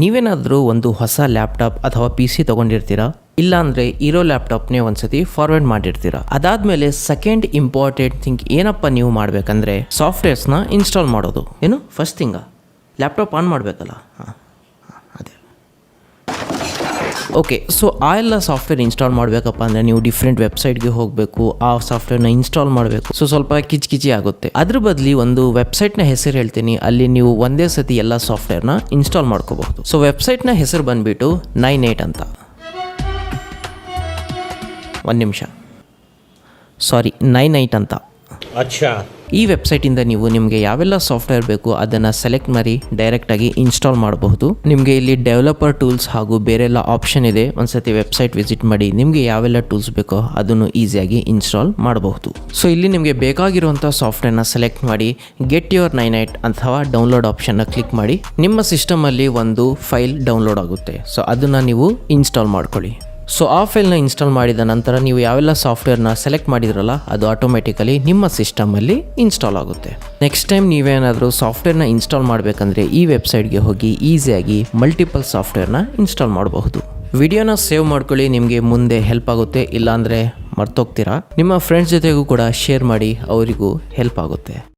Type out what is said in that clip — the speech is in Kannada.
ನೀವೇನಾದರೂ ಒಂದು ಹೊಸ ಲ್ಯಾಪ್ಟಾಪ್ ಅಥವಾ ಪಿ ಸಿ ತೊಗೊಂಡಿರ್ತೀರಾ, ಇಲ್ಲಾಂದರೆ ಇರೋ ಲ್ಯಾಪ್ಟಾಪ್ನೇ ಒಂದ್ಸತಿ ಫಾರ್ವರ್ಡ್ ಮಾಡಿರ್ತೀರಾ. ಅದಾದಮೇಲೆ ಸೆಕೆಂಡ್ ಇಂಪಾರ್ಟೆಂಟ್ ಥಿಂಗ್ ಏನಪ್ಪ ನೀವು ಮಾಡಬೇಕಂದ್ರೆ ಸಾಫ್ಟ್ವೇರ್ಸ್ನ ಇನ್ಸ್ಟಾಲ್ ಮಾಡೋದು. ಏನು ಫಸ್ಟ್ ಥಿಂಗ ಲ್ಯಾಪ್ಟಾಪ್ ಆನ್ ಮಾಡಬೇಕಲ್ಲ. ಅದೇ ಓಕೆ. ಸೊ ಆ ಎಲ್ಲ ಸಾಫ್ಟ್ವೇರ್ ಇನ್ಸ್ಟಾಲ್ ಮಾಡಬೇಕಪ್ಪ ಅಂದರೆ ನೀವು ಡಿಫ್ರೆಂಟ್ ವೆಬ್ಸೈಟ್ಗೆ ಹೋಗಬೇಕು, ಆ ಸಾಫ್ಟ್ವೇರ್ನ ಇನ್ಸ್ಟಾಲ್ ಮಾಡಬೇಕು. ಸೊ ಸ್ವಲ್ಪ ಕಿಚಿ ಆಗುತ್ತೆ. ಅದ್ರ ಬದಲಿ ಒಂದು ವೆಬ್ಸೈಟ್ನ ಹೆಸರು ಹೇಳ್ತೀನಿ, ಅಲ್ಲಿ ನೀವು ಒಂದೇ ಸತಿ ಎಲ್ಲ ಸಾಫ್ಟ್ವೇರ್ನ ಇನ್ಸ್ಟಾಲ್ ಮಾಡ್ಕೋಬಹುದು. ಸೊ ವೆಬ್ಸೈಟ್ನ ಹೆಸರು ಬಂದುಬಿಟ್ಟು 98 ಅಂತ. ಒಂದು ನಿಮಿಷ, ಸಾರಿ 98 ಅಂತ. ಈ ವೆಬ್ಸೈಟಿಂದ ನೀವು ನಿಮಗೆ ಯಾವೆಲ್ಲ ಸಾಫ್ಟ್ವೇರ್ ಬೇಕು ಅದನ್ನು ಸೆಲೆಕ್ಟ್ ಮಾಡಿ ಡೈರೆಕ್ಟಾಗಿ ಇನ್ಸ್ಟಾಲ್ ಮಾಡಬಹುದು. ನಿಮಗೆ ಇಲ್ಲಿ ಡೆವಲಪರ್ ಟೂಲ್ಸ್ ಹಾಗೂ ಬೇರೆಲ್ಲ ಆಪ್ಷನ್ ಇದೆ. ಒಂದ್ಸತಿ ವೆಬ್ಸೈಟ್ ವಿಸಿಟ್ ಮಾಡಿ ನಿಮಗೆ ಯಾವೆಲ್ಲ ಟೂಲ್ಸ್ ಬೇಕೋ ಅದನ್ನು ಈಸಿಯಾಗಿ ಇನ್ಸ್ಟಾಲ್ ಮಾಡಬಹುದು. ಸೊ ಇಲ್ಲಿ ನಿಮಗೆ ಬೇಕಾಗಿರುವಂಥ ಸಾಫ್ಟ್ವೇರ್ನ ಸೆಲೆಕ್ಟ್ ಮಾಡಿ ಗೆಟ್ ಯುವರ್ 98 ಅಥವಾ ಡೌನ್ಲೋಡ್ ಆಪ್ಷನ್ನ ಕ್ಲಿಕ್ ಮಾಡಿ ನಿಮ್ಮ ಸಿಸ್ಟಮಲ್ಲಿ ಒಂದು ಫೈಲ್ ಡೌನ್ಲೋಡ್ ಆಗುತ್ತೆ. ಸೊ ಅದನ್ನು ನೀವು ಇನ್ಸ್ಟಾಲ್ ಮಾಡ್ಕೊಳ್ಳಿ. ಸೊ ಆ ಫೈಲ್ನ ಇನ್ಸ್ಟಾಲ್ ಮಾಡಿದ ನಂತರ ನೀವು ಯಾವೆಲ್ಲ ಸಾಫ್ಟ್ವೇರ್ನ ಸೆಲೆಕ್ಟ್ ಮಾಡಿದ್ರಲ್ಲ ಅದು ಆಟೋಮೆಟಿಕಲಿ ನಿಮ್ಮ ಸಿಸ್ಟಮಲ್ಲಿ ಇನ್ಸ್ಟಾಲ್ ಆಗುತ್ತೆ. ನೆಕ್ಸ್ಟ್ ಟೈಮ್ ನೀವೇನಾದರೂ ಸಾಫ್ಟ್ವೇರ್ನ ಇನ್ಸ್ಟಾಲ್ ಮಾಡಬೇಕಂದ್ರೆ ಈ ವೆಬ್ಸೈಟ್ಗೆ ಹೋಗಿ ಈಸಿಯಾಗಿ ಮಲ್ಟಿಪಲ್ ಸಾಫ್ಟ್ವೇರ್ನ ಇನ್ಸ್ಟಾಲ್ ಮಾಡಬಹುದು. ವಿಡಿಯೋನ ಸೇವ್ ಮಾಡ್ಕೊಳ್ಳಿ, ನಿಮಗೆ ಮುಂದೆ ಹೆಲ್ಪ್ ಆಗುತ್ತೆ. ಇಲ್ಲಾಂದರೆ ಮರ್ತೋಗ್ತೀರಾ. ನಿಮ್ಮ ಫ್ರೆಂಡ್ಸ್ ಜೊತೆಗೂ ಕೂಡ ಶೇರ್ ಮಾಡಿ, ಅವರಿಗೂ ಹೆಲ್ಪ್ ಆಗುತ್ತೆ.